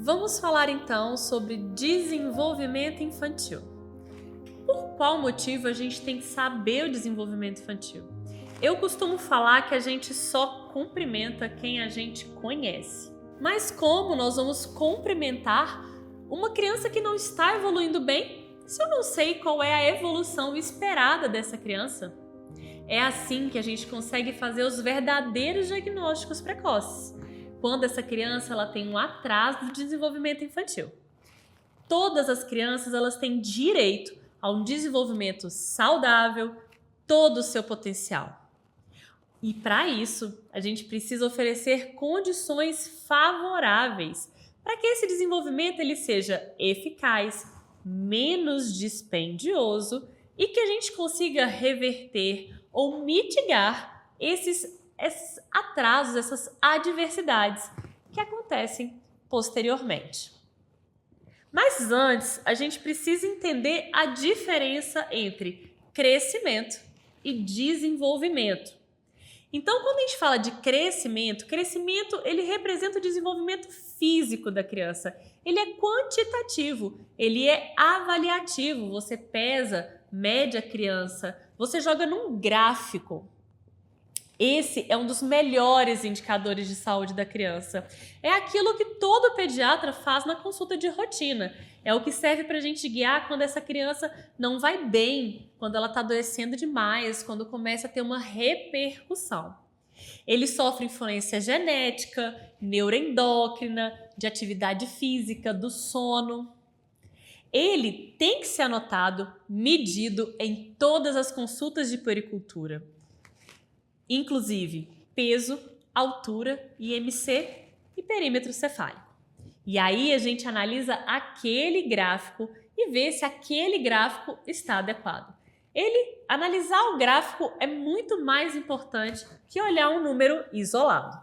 Vamos falar então sobre desenvolvimento infantil. Por qual motivo a gente tem que saber o desenvolvimento infantil? Eu costumo falar que a gente só cumprimenta quem a gente conhece. Mas como nós vamos cumprimentar uma criança que não está evoluindo bem se eu não sei qual é a evolução esperada dessa criança? É assim que a gente consegue fazer os verdadeiros diagnósticos precoces, quando essa criança ela tem um atraso do desenvolvimento infantil. Todas as crianças elas têm direito a um desenvolvimento saudável, todo o seu potencial. E para isso, a gente precisa oferecer condições favoráveis para que esse desenvolvimento ele seja eficaz, menos dispendioso e que a gente consiga reverter ou mitigar esses atrasos, essas adversidades que acontecem posteriormente. Mas antes, a gente precisa entender a diferença entre crescimento e desenvolvimento. Então, quando a gente fala de crescimento ele representa o desenvolvimento físico da criança. Ele é quantitativo, ele é avaliativo. Você pesa, mede a criança, você joga num gráfico. Esse é um dos melhores indicadores de saúde da criança. É aquilo que todo pediatra faz na consulta de rotina. É o que serve para a gente guiar quando essa criança não vai bem, quando ela está adoecendo demais, quando começa a ter uma repercussão. Ele sofre influência genética, neuroendócrina, de atividade física, do sono. Ele tem que ser anotado, medido em todas as consultas de puericultura. Inclusive peso, altura, IMC e perímetro cefálico. E aí a gente analisa aquele gráfico e vê se aquele gráfico está adequado. Analisar o gráfico é muito mais importante que olhar um número isolado.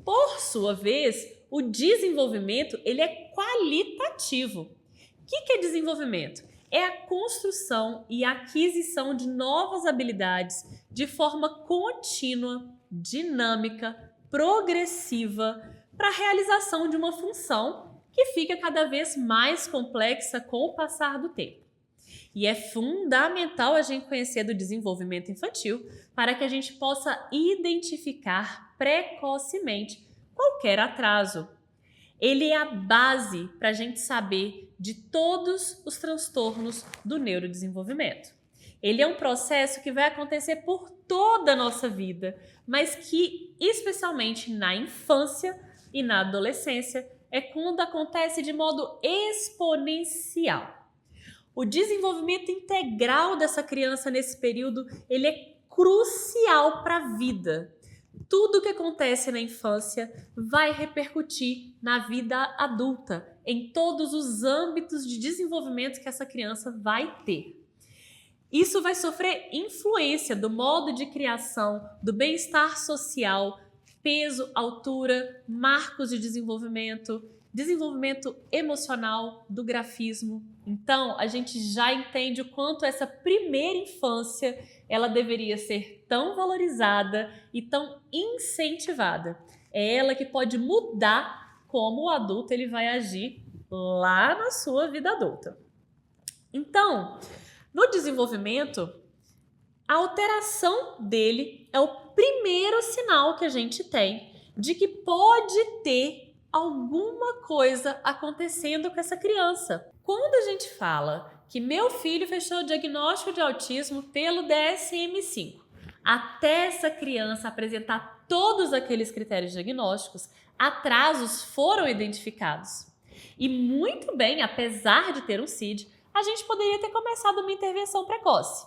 Por sua vez, o desenvolvimento ele é qualitativo. O que é desenvolvimento? É a construção e aquisição de novas habilidades de forma contínua, dinâmica, progressiva para a realização de uma função que fica cada vez mais complexa com o passar do tempo. E é fundamental a gente conhecer do desenvolvimento infantil para que a gente possa identificar precocemente qualquer atraso. Ele é a base para a gente saber de todos os transtornos do neurodesenvolvimento. Ele é um processo que vai acontecer por toda a nossa vida, mas que, especialmente na infância e na adolescência, é quando acontece de modo exponencial. O desenvolvimento integral dessa criança nesse período, ele é crucial para a vida. Tudo que acontece na infância vai repercutir na vida adulta, em todos os âmbitos de desenvolvimento que essa criança vai ter. Isso vai sofrer influência do modo de criação, do bem-estar social, peso, altura, marcos de desenvolvimento, desenvolvimento emocional, do grafismo. Então, a gente já entende o quanto essa primeira infância ela deveria ser tão valorizada e tão incentivada. É ela que pode mudar como o adulto ele vai agir lá na sua vida adulta. Então, no desenvolvimento, a alteração dele é o primeiro sinal que a gente tem de que pode ter alguma coisa acontecendo com essa criança. Quando a gente fala que meu filho fechou o diagnóstico de autismo pelo DSM-5, até essa criança apresentar todos aqueles critérios diagnósticos, atrasos foram identificados. E muito bem, apesar de ter um CID, a gente poderia ter começado uma intervenção precoce.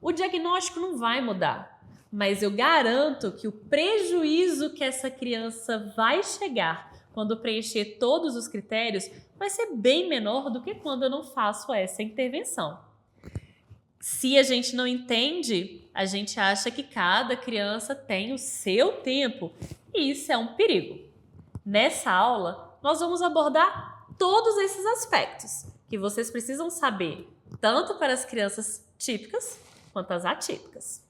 O diagnóstico não vai mudar, mas eu garanto que o prejuízo que essa criança vai chegar quando preencher todos os critérios vai ser bem menor do que quando eu não faço essa intervenção. Se a gente não entende, a gente acha que cada criança tem o seu tempo e isso é um perigo. Nessa aula, nós vamos abordar todos esses aspectos que vocês precisam saber, tanto para as crianças típicas quanto as atípicas.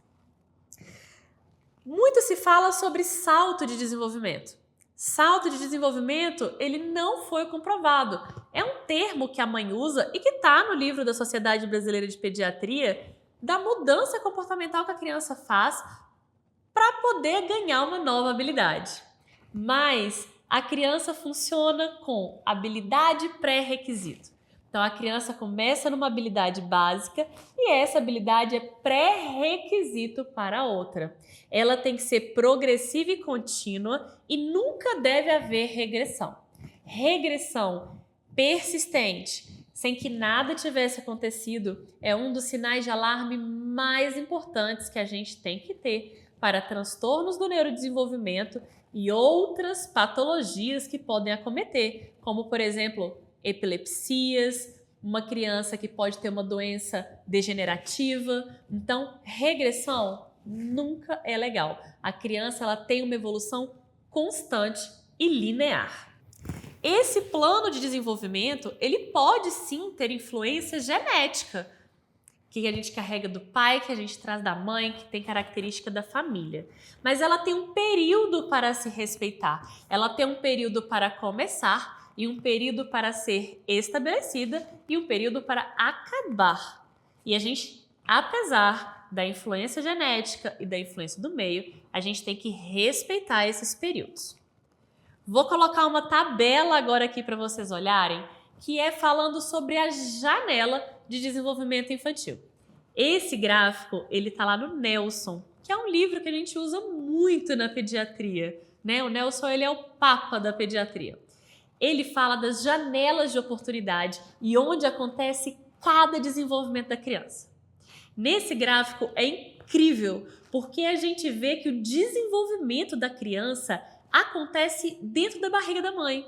Muito se fala sobre salto de desenvolvimento. Salto de desenvolvimento, ele não foi comprovado. É um termo que a mãe usa e que está no livro da Sociedade Brasileira de Pediatria, da mudança comportamental que a criança faz para poder ganhar uma nova habilidade. Mas a criança funciona com habilidade pré-requisito. Então a criança começa numa habilidade básica e essa habilidade é pré-requisito para outra. Ela tem que ser progressiva e contínua e nunca deve haver regressão. Regressão persistente, sem que nada tivesse acontecido, é um dos sinais de alarme mais importantes que a gente tem que ter para transtornos do neurodesenvolvimento e outras patologias que podem acometer, como, por exemplo, epilepsias, uma criança que pode ter uma doença degenerativa. Então, regressão nunca é legal. A criança ela tem uma evolução constante e linear. Esse plano de desenvolvimento, ele pode sim ter influência genética, que a gente carrega do pai, que a gente traz da mãe, que tem característica da família. Mas ela tem um período para se respeitar. Ela tem um período para começar e um período para ser estabelecida e um período para acabar. E a gente, apesar da influência genética e da influência do meio, a gente tem que respeitar esses períodos. Vou colocar uma tabela agora aqui para vocês olharem, que é falando sobre a janela de desenvolvimento infantil. Esse gráfico, ele tá lá no Nelson, que é um livro que a gente usa muito na pediatria, né? O Nelson, ele é o papa da pediatria. Ele fala das janelas de oportunidade e onde acontece cada desenvolvimento da criança. Nesse gráfico é incrível, porque a gente vê que o desenvolvimento da criança acontece dentro da barriga da mãe.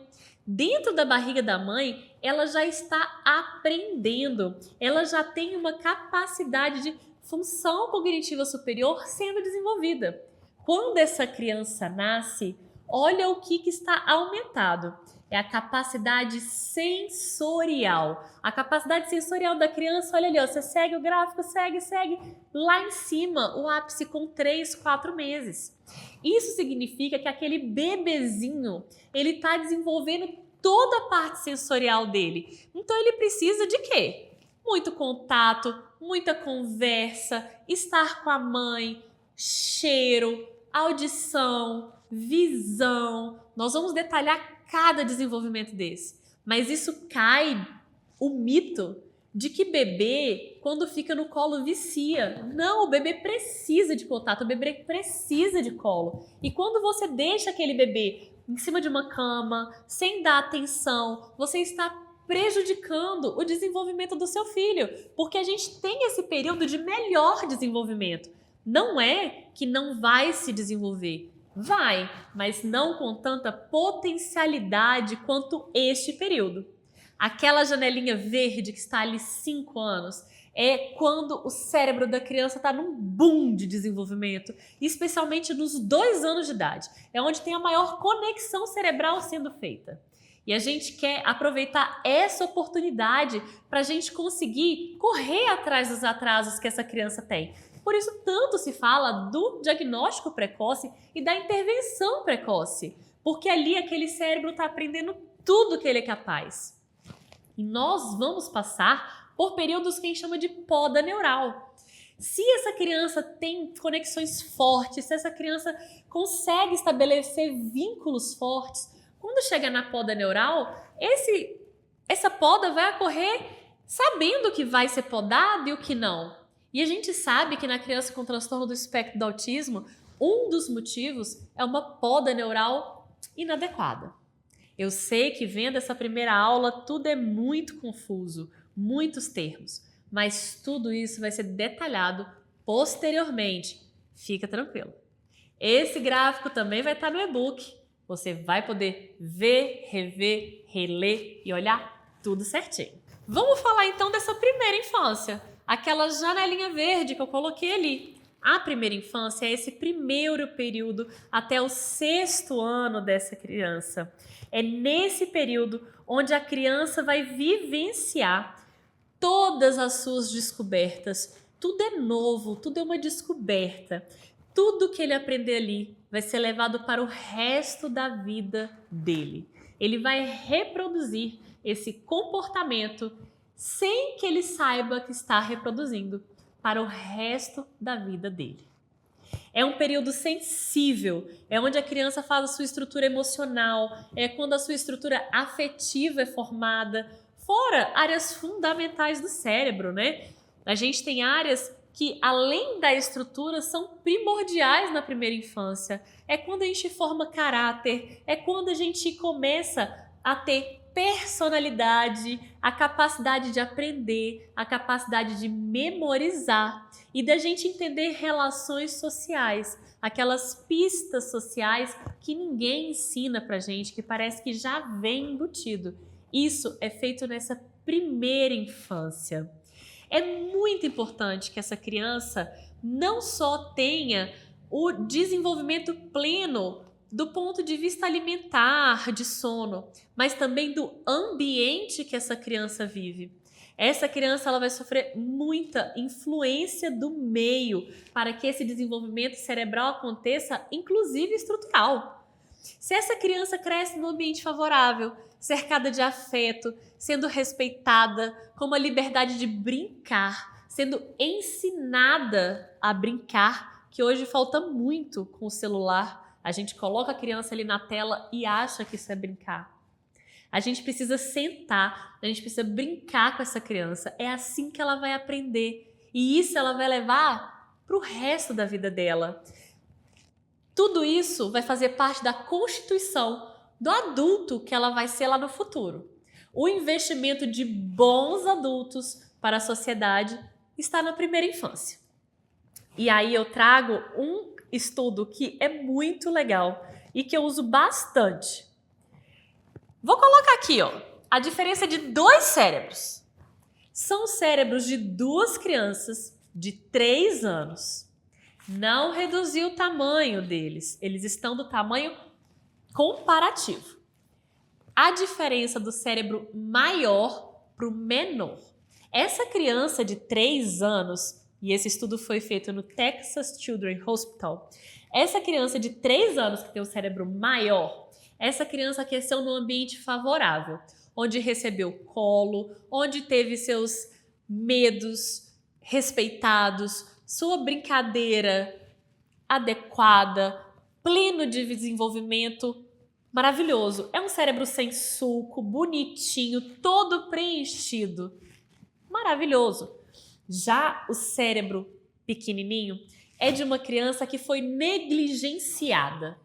Dentro da barriga da mãe, ela já está aprendendo, ela já tem uma capacidade de função cognitiva superior sendo desenvolvida. Quando essa criança nasce, olha o que está aumentado. É a capacidade sensorial. A capacidade sensorial da criança, olha ali, ó, você segue o gráfico, segue. Lá em cima, o ápice com 3, 4 meses. Isso significa que aquele bebezinho, ele está desenvolvendo toda a parte sensorial dele. Então ele precisa de quê? Muito contato, muita conversa, estar com a mãe, cheiro, audição, visão. Nós vamos detalhar cada desenvolvimento desse. Mas isso cai o mito de que bebê, quando fica no colo, vicia. Não, o bebê precisa de contato, o bebê precisa de colo. E quando você deixa aquele bebê em cima de uma cama, sem dar atenção, você está prejudicando o desenvolvimento do seu filho, porque a gente tem esse período de melhor desenvolvimento. Não é que não vai se desenvolver. Vai, mas não com tanta potencialidade quanto este período. Aquela janelinha verde que está ali 5 anos é quando o cérebro da criança está num boom de desenvolvimento, especialmente nos 2 anos de idade. É onde tem a maior conexão cerebral sendo feita. E a gente quer aproveitar essa oportunidade para a gente conseguir correr atrás dos atrasos que essa criança tem. Por isso, tanto se fala do diagnóstico precoce e da intervenção precoce, porque ali aquele cérebro está aprendendo tudo que ele é capaz. E nós vamos passar por períodos que a gente chama de poda neural. Se essa criança tem conexões fortes, se essa criança consegue estabelecer vínculos fortes, quando chega na poda neural, essa poda vai ocorrer sabendo o que vai ser podado e o que não. E a gente sabe que na criança com transtorno do espectro do autismo, um dos motivos é uma poda neural inadequada. Eu sei que vendo essa primeira aula tudo é muito confuso, muitos termos, mas tudo isso vai ser detalhado posteriormente. Fica tranquilo. Esse gráfico também vai estar no e-book. Você vai poder ver, rever, reler e olhar tudo certinho. Vamos falar então dessa primeira infância. Aquela janelinha verde que eu coloquei ali. A primeira infância é esse primeiro período até o 6º ano dessa criança. É nesse período onde a criança vai vivenciar todas as suas descobertas. Tudo é novo, tudo é uma descoberta. tudo que ele aprender ali vai ser levado para o resto da vida dele. Ele vai reproduzir esse comportamento sem que ele saiba que está reproduzindo para o resto da vida dele. É um período sensível, é onde a criança faz a sua estrutura emocional, é quando a sua estrutura afetiva é formada, fora áreas fundamentais do cérebro, né? A gente tem áreas que, além da estrutura, são primordiais na primeira infância. É quando a gente forma caráter, é quando a gente começa a ter personalidade, a capacidade de aprender, a capacidade de memorizar e da gente entender relações sociais, aquelas pistas sociais que ninguém ensina pra gente, que parece que já vem embutido. Isso é feito nessa primeira infância. É muito importante que essa criança não só tenha o desenvolvimento pleno do ponto de vista alimentar, de sono, mas também do ambiente que essa criança vive. Essa criança ela vai sofrer muita influência do meio para que esse desenvolvimento cerebral aconteça, inclusive estrutural. Se essa criança cresce num ambiente favorável, cercada de afeto, sendo respeitada, com uma liberdade de brincar, sendo ensinada a brincar, que hoje falta muito com o celular. A gente coloca a criança ali na tela e acha que isso é brincar. A gente precisa sentar, a gente precisa brincar com essa criança. É assim que ela vai aprender. E isso ela vai levar para o resto da vida dela. Tudo isso vai fazer parte da constituição do adulto que ela vai ser lá no futuro. O investimento de bons adultos para a sociedade está na primeira infância. E aí eu trago um estudo que é muito legal e que eu uso bastante. Vou colocar aqui, ó, a diferença de 2 cérebros. São cérebros de 2 crianças de 3 anos. Não reduziu o tamanho deles. Eles estão do tamanho comparativo. A diferença do cérebro maior para o menor. Essa criança de 3 anos, e esse estudo foi feito no Texas Children's Hospital, essa criança de 3 anos que tem o cérebro maior, essa criança cresceu num ambiente favorável, onde recebeu colo, onde teve seus medos respeitados, sua brincadeira adequada, pleno de desenvolvimento, maravilhoso. É um cérebro sem sulco, bonitinho, todo preenchido. Maravilhoso. Já o cérebro pequenininho é de uma criança que foi negligenciada.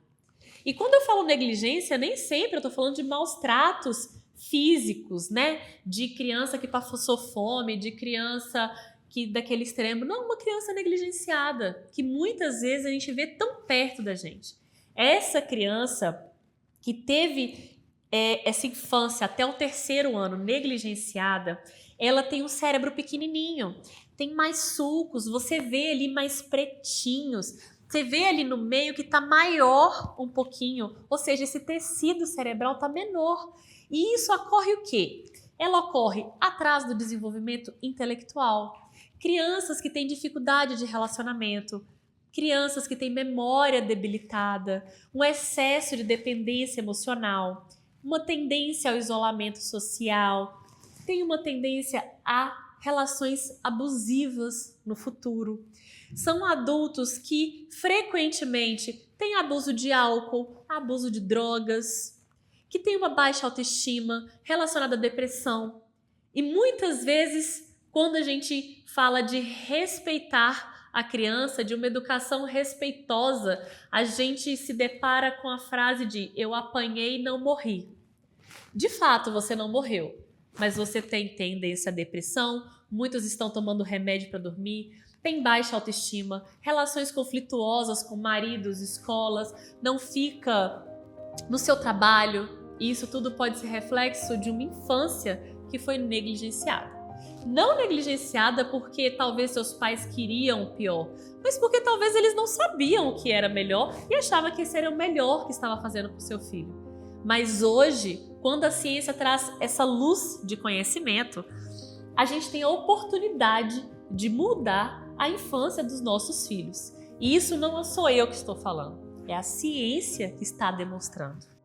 E quando eu falo negligência, nem sempre eu estou falando de maus tratos físicos, né? De criança que passou fome, de criança que daquele extremo. Não, uma criança negligenciada, que muitas vezes a gente vê tão perto da gente. Essa criança que teve essa infância até o 3º ano negligenciada, ela tem um cérebro pequenininho, tem mais sulcos, você vê ali mais pretinhos, você vê ali no meio que está maior um pouquinho, ou seja, esse tecido cerebral está menor. E isso ocorre o quê? Ela ocorre atrás do desenvolvimento intelectual. Crianças que têm dificuldade de relacionamento, crianças que têm memória debilitada, um excesso de dependência emocional, uma tendência ao isolamento social, tem uma tendência a relações abusivas no futuro. São adultos que frequentemente têm abuso de álcool, abuso de drogas, que têm uma baixa autoestima relacionada à depressão. E muitas vezes, quando a gente fala de respeitar a criança, de uma educação respeitosa, a gente se depara com a frase de eu apanhei e não morri. De fato, você não morreu, mas você tem tendência à depressão, muitos estão tomando remédio para dormir, tem baixa autoestima, relações conflituosas com maridos, escolas, não fica no seu trabalho, e isso tudo pode ser reflexo de uma infância que foi negligenciada. Não negligenciada porque talvez seus pais queriam o pior, mas porque talvez eles não sabiam o que era melhor e achavam que esse era o melhor que estava fazendo para o seu filho. Mas hoje, quando a ciência traz essa luz de conhecimento, a gente tem a oportunidade de mudar a infância dos nossos filhos. E isso não sou eu que estou falando, é a ciência que está demonstrando.